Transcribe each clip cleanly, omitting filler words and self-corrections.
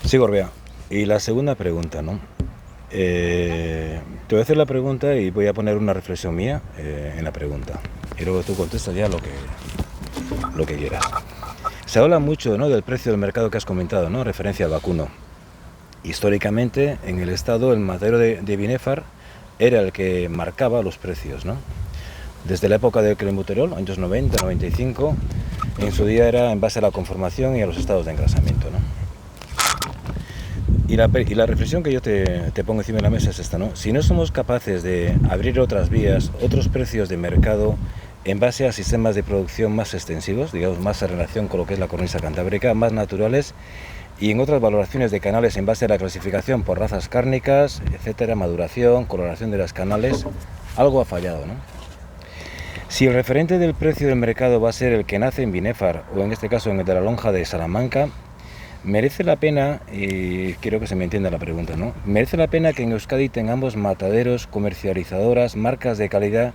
Sí, Gorbea. Y la segunda pregunta, ¿no? Te voy a hacer la pregunta y voy a poner una reflexión mía en la pregunta. Y luego tú contestas ya lo que quieras. Se habla mucho, ¿no?, del precio del mercado que has comentado, ¿no?, referencia al vacuno. Históricamente, en el Estado, el matadero de Binefar era el que marcaba los precios, ¿no? Desde la época del clenbuterol, años 90, 95, en su día era en base a la conformación y a los estados de engrasamiento, ¿no? Y la reflexión que yo te pongo encima de la mesa es esta, ¿no? Si no somos capaces de abrir otras vías, otros precios de mercado en base a sistemas de producción más extensivos, digamos, más en relación con lo que es la cornisa cantábrica, más naturales, y en otras valoraciones de canales en base a la clasificación por razas cárnicas, etcétera, maduración, coloración de las canales, algo ha fallado, ¿no? Si el referente del precio del mercado va a ser el que nace en Binefar, o en este caso en el de la lonja de Salamanca, merece la pena, y quiero que se me entienda la pregunta, ¿no?, merece la pena que en Euskadi tengamos mataderos, comercializadoras, marcas de calidad,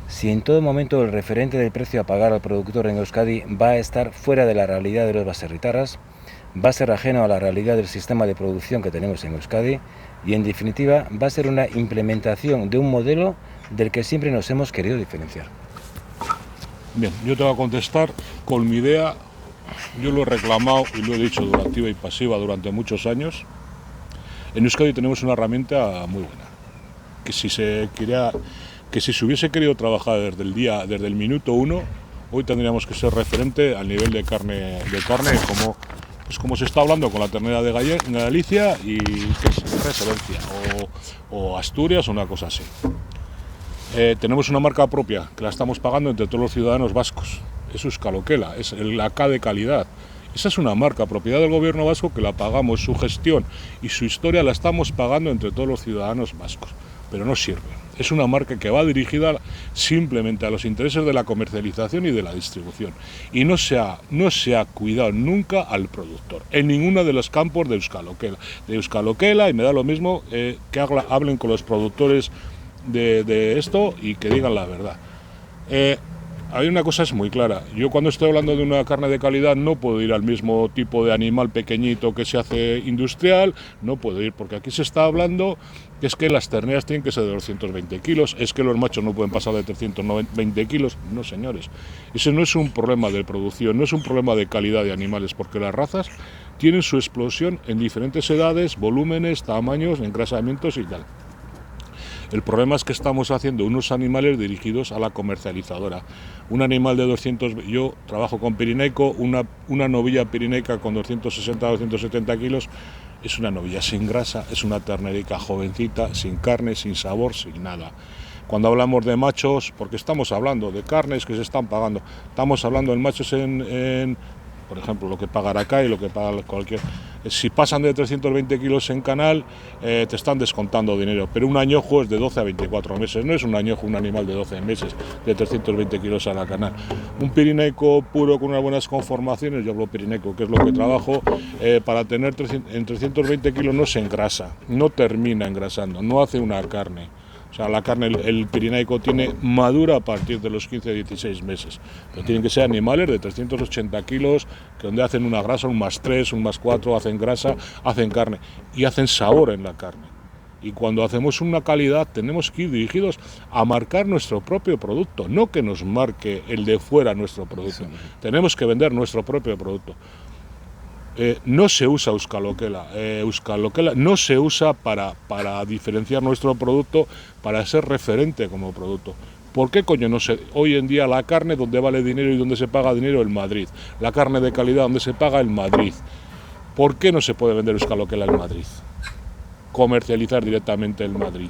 si en todo momento el referente del precio a pagar al productor en Euskadi va a estar fuera de la realidad de los baserritarras, va a ser ajeno a la realidad del sistema de producción que tenemos en Euskadi y, en definitiva, va a ser una implementación de un modelo del que siempre nos hemos querido diferenciar. Bien, yo te voy a contestar con mi idea. Yo lo he reclamado y lo he dicho de activa y pasiva durante muchos años. En Euskadi tenemos una herramienta muy buena, que si se hubiese querido trabajar desde el minuto uno, hoy tendríamos que ser referente al nivel de carne como se está hablando con la ternera de Galicia y que es referencia, o Asturias o una cosa así. Tenemos una marca propia que la estamos pagando entre todos los ciudadanos vascos. Es Euskal-Okela, es la K de calidad. Esa es una marca, propiedad del gobierno vasco, que la pagamos, su gestión y su historia la estamos pagando entre todos los ciudadanos vascos. Pero no sirve. Es una marca que va dirigida simplemente a los intereses de la comercialización y de la distribución. Y no se ha cuidado nunca al productor, en ninguno de los campos de Euskal-Okela, y me da lo mismo que hablen con los productores de esto y que digan la verdad. Hay una cosa es muy clara. Yo, cuando estoy hablando de una carne de calidad, no puedo ir al mismo tipo de animal pequeñito que se hace industrial, no puedo ir, porque aquí se está hablando que es que las terneras tienen que ser de 220 kilos, es que los machos no pueden pasar de 320 kilos. No, señores, ese no es un problema de producción, no es un problema de calidad de animales, porque las razas tienen su explosión en diferentes edades, volúmenes, tamaños, engrasamientos y tal. El problema es que estamos haciendo unos animales dirigidos a la comercializadora. Un animal de 200, yo trabajo con Pirineico, una novilla pirineica con 260 o 270 kilos, es una novilla sin grasa, es una ternerica jovencita, sin carne, sin sabor, sin nada. Cuando hablamos de machos, porque estamos hablando de carnes que se están pagando, estamos hablando de machos por ejemplo, lo que paga Aracay y lo que paga cualquier... Si pasan de 320 kilos en canal, te están descontando dinero, pero un añojo es de 12 a 24 meses, no es un añojo un animal de 12 meses, de 320 kilos a la canal. Un pirineico puro con unas buenas conformaciones, yo hablo pirineico, que es lo que trabajo, para tener en 320 kilos no se engrasa, no termina engrasando, no hace una carne. O sea, la carne, el pirineico tiene madura a partir de los 15-16 meses. Pero tienen que ser animales de 380 kilos, que donde hacen una grasa, un +3, un +4, hacen grasa, hacen carne y hacen sabor en la carne. Y cuando hacemos una calidad, tenemos que ir dirigidos a marcar nuestro propio producto, no que nos marque el de fuera nuestro producto. Tenemos que vender nuestro propio producto. No se usa Euskal-Okela. Euskal-Okela no se usa para diferenciar nuestro producto, para ser referente como producto. ¿Por qué coño no se? Hoy en día la carne, donde vale dinero y donde se paga dinero, en Madrid. La carne de calidad, donde se paga, en Madrid. ¿Por qué no se puede vender Euskal-Okela en Madrid? Comercializar directamente en Madrid.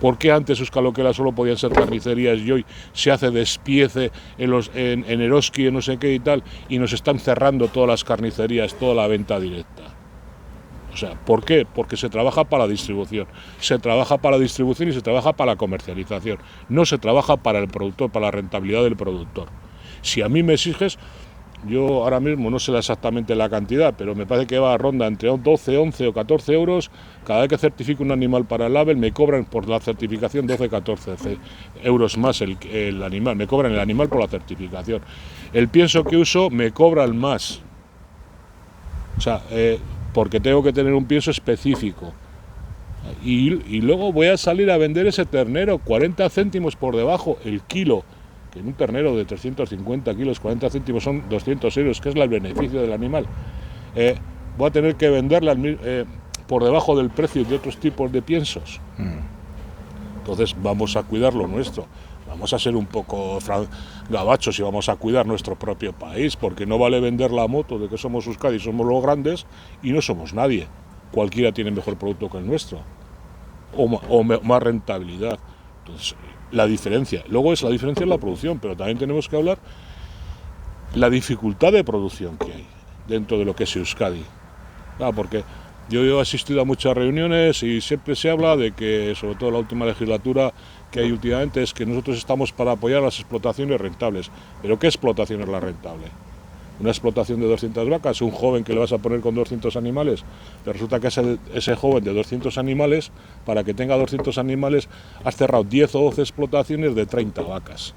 ¿Por qué antes Euskal-Okela solo podían ser carnicerías y hoy se hace despiece en Eroski, en no sé qué y tal, y nos están cerrando todas las carnicerías, toda la venta directa? O sea, ¿por qué? Porque se trabaja para la distribución. Se trabaja para la distribución y se trabaja para la comercialización. No se trabaja para el productor, para la rentabilidad del productor. Si a mí me exiges, yo ahora mismo no sé exactamente la cantidad, pero me parece que va a ronda entre 12, 11 o 14 euros. Cada vez que certifico un animal para el label, me cobran por la certificación 12, 14 euros más el animal. Me cobran el animal por la certificación. El pienso que uso me cobran más. O sea, porque tengo que tener un pienso específico. Y luego voy a salir a vender ese ternero 40 céntimos por debajo el kilo, que en un ternero de 350 kilos 40 céntimos son 200 euros, que es el beneficio del animal. Voy a tener que venderla por debajo del precio de otros tipos de piensos. Entonces vamos a cuidar lo nuestro, vamos a ser un poco gabachos y vamos a cuidar nuestro propio país, porque no vale vender la moto de que somos Euskadi, somos los grandes y no somos nadie. Cualquiera tiene mejor producto que el nuestro o más rentabilidad. Entonces, la diferencia. Luego es la diferencia en la producción, pero también tenemos que hablar la dificultad de producción que hay dentro de lo que es Euskadi. Porque yo he asistido a muchas reuniones y siempre se habla de que, sobre todo en la última legislatura que hay últimamente, es que nosotros estamos para apoyar las explotaciones rentables. ¿Pero qué explotación es la rentable? Una explotación de 200 vacas, un joven que le vas a poner con 200 animales, pero resulta que ese joven de 200 animales, para que tenga 200 animales, has cerrado 10 o 12 explotaciones de 30 vacas.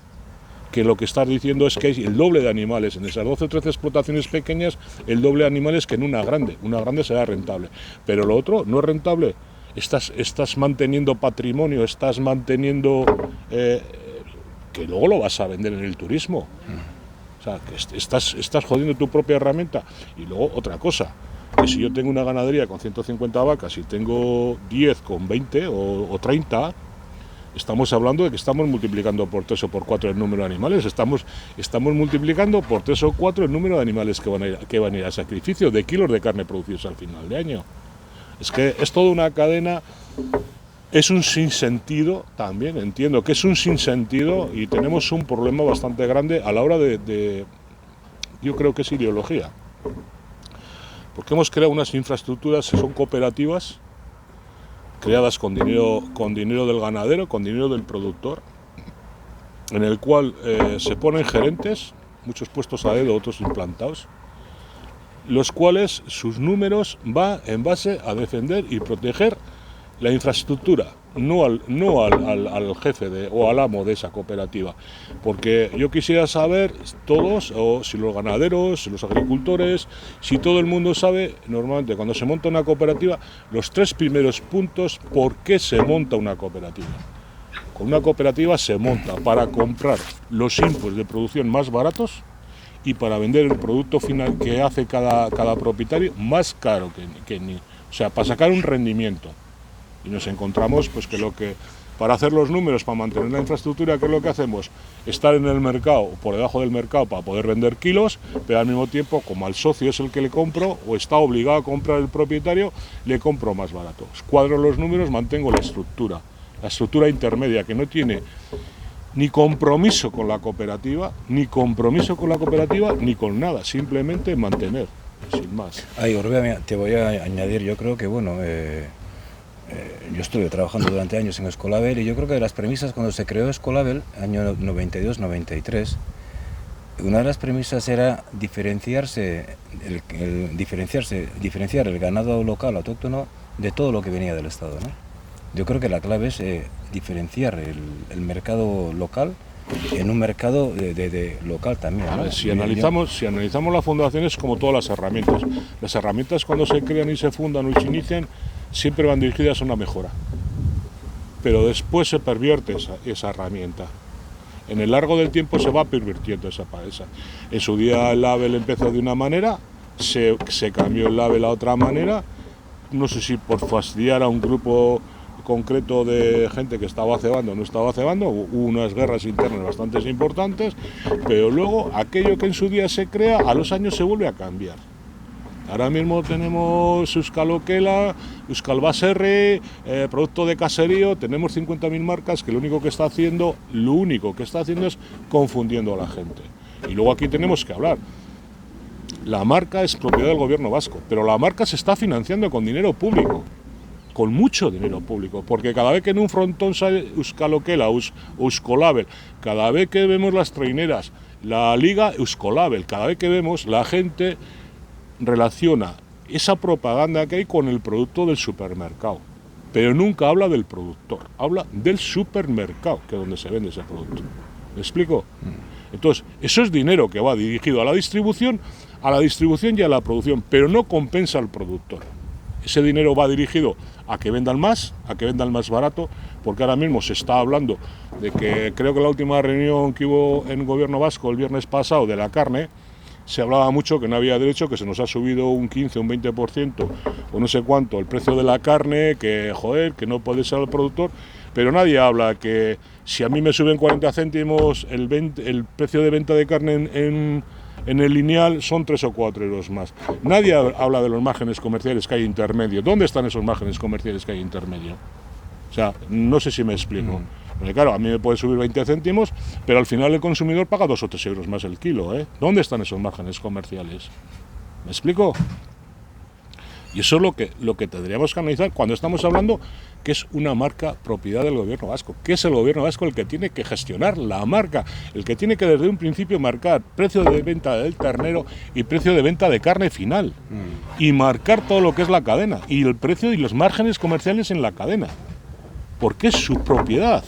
Que lo que estás diciendo es que hay el doble de animales en esas 12 o 13 explotaciones pequeñas, el doble de animales que en una grande. Una grande será rentable, pero lo otro no es rentable. Estás manteniendo patrimonio, estás manteniendo que luego lo vas a vender en el turismo. O sea, que estás jodiendo tu propia herramienta. Y luego otra cosa, que si yo tengo una ganadería con 150 vacas y tengo 10 con 20 o 30, estamos hablando de que estamos multiplicando por 3 o por 4 el número de animales, estamos multiplicando por 3 o 4 el número de animales que van a ir a sacrificio, de kilos de carne producidos al final de año. Es que es toda una cadena. Es un sinsentido también, entiendo que es un sinsentido y tenemos un problema bastante grande a la hora yo creo que es ideología. Porque hemos creado unas infraestructuras que son cooperativas, creadas con dinero del ganadero, con dinero del productor, en el cual se ponen gerentes, muchos puestos a dedo, otros implantados, los cuales sus números van en base a defender y proteger la infraestructura, no al jefe o al amo de esa cooperativa. Porque yo quisiera saber todos, o si los ganaderos, si los agricultores, si todo el mundo sabe, normalmente cuando se monta una cooperativa, los 3 primeros puntos, ¿por qué se monta una cooperativa? Con una cooperativa se monta para comprar los inputs de producción más baratos y para vender el producto final que hace cada propietario más caro o sea, para sacar un rendimiento. Y nos encontramos pues que para hacer los números, para mantener la infraestructura, ¿qué es lo que hacemos? Estar en el mercado o por debajo del mercado para poder vender kilos, pero al mismo tiempo, como al socio es el que le compro o está obligado a comprar el propietario, le compro más barato. Cuadro los números, mantengo la estructura intermedia, que no tiene ni compromiso con la cooperativa, ni con nada, simplemente mantener, sin más. Orbea, te voy a añadir, yo creo que yo estuve trabajando durante años en Escolabel y yo creo que de las premisas cuando se creó Escolabel, año 92-93, una de las premisas era diferenciar el ganado local autóctono de todo lo que venía del Estado, ¿no? Yo creo que la clave es diferenciar el mercado local en un mercado de local también, ¿no? Si analizamos las fundaciones, como todas las herramientas cuando se crean y se fundan o se inician, siempre van dirigidas a una mejora, pero después se pervierte esa herramienta. En el largo del tiempo se va pervirtiendo esa. En su día el label empezó de una manera, se cambió el label a otra manera, no sé si por fastidiar a un grupo concreto de gente que estaba cebando o no estaba cebando, hubo unas guerras internas bastante importantes, pero luego aquello que en su día se crea, a los años se vuelve a cambiar. Ahora mismo tenemos Euskal Okela, Euskal Baserri, producto de caserío, tenemos 50.000 marcas que lo único que está haciendo es confundiendo a la gente. Y luego aquí tenemos que hablar. La marca es propiedad del gobierno vasco, pero la marca se está financiando con dinero público, con mucho dinero público, porque cada vez que en un frontón sale Euskal Okela, Euskolabel, cada vez que vemos las traineras, la liga Euskolabel, cada vez que vemos, la gente relaciona esa propaganda que hay con el producto del supermercado, pero nunca habla del productor, habla del supermercado, que es donde se vende ese producto. ¿Me explico? Entonces, eso es dinero que va dirigido a la distribución y a la producción, pero no compensa al productor. ese dinero va dirigido a que vendan más barato, porque ahora mismo se está hablando de que, creo que la última reunión que hubo en el gobierno vasco el viernes pasado de la carne, se hablaba mucho que no había derecho, que se nos ha subido un 15, un 20% o no sé cuánto el precio de la carne, que joder, que no puede ser el productor, pero nadie habla que si a mí me suben 40 céntimos el precio de venta de carne en el lineal son 3 o 4 euros más. Nadie habla de los márgenes comerciales que hay intermedio. ¿Dónde están esos márgenes comerciales que hay intermedio? O sea, no sé si me explico. Porque claro, a mí me puede subir 20 céntimos, pero al final el consumidor paga 2 o 3 euros más el kilo, ¿eh? ¿Dónde están esos márgenes comerciales? ¿Me explico? Y eso es lo que tendríamos que analizar cuando estamos hablando que es una marca propiedad del gobierno vasco, que es el gobierno vasco el que tiene que gestionar la marca, el que tiene que desde un principio marcar precio de venta del ternero y precio de venta de carne final, y marcar todo lo que es la cadena, y el precio y los márgenes comerciales en la cadena, porque es su propiedad.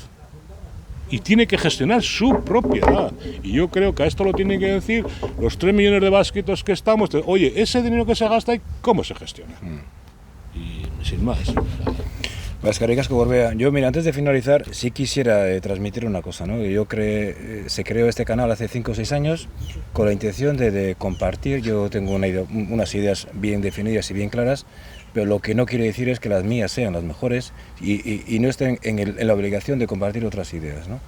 Y tiene que gestionar su propiedad. Y yo creo que a esto lo tienen que decir los 3 millones de vasquitos que estamos. Oye, ese dinero que se gasta, ¿cómo se gestiona? Y sin más. Eskerrik asko, Gorbea. Yo, mira, antes de finalizar, sí quisiera transmitir una cosa, ¿no? Se creó este canal hace 5 o 6 años con la intención de compartir. Yo tengo unas ideas bien definidas y bien claras, pero lo que no quiere decir es que las mías sean las mejores y no estén en la obligación de compartir otras ideas, ¿no?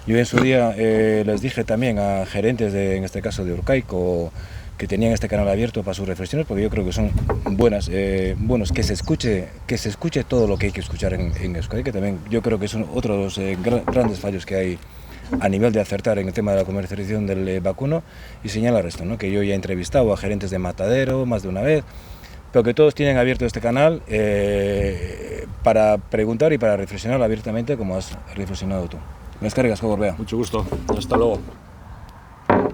Yo en su día les dije también a gerentes, en este caso de Urcaico, que tenían este canal abierto para sus reflexiones, porque yo creo que son buenas, que se escuche todo lo que hay que escuchar en Euskadi, que también yo creo que son otros grandes fallos que hay a nivel de acertar en el tema de la comercialización del vacuno, y señalar esto, ¿no? Que yo ya he entrevistado a gerentes de matadero más de una vez, pero que todos tienen abierto este canal para preguntar y para reflexionar abiertamente como has reflexionado tú. Eskerrik asko, Gorbea. Mucho gusto. Hasta luego.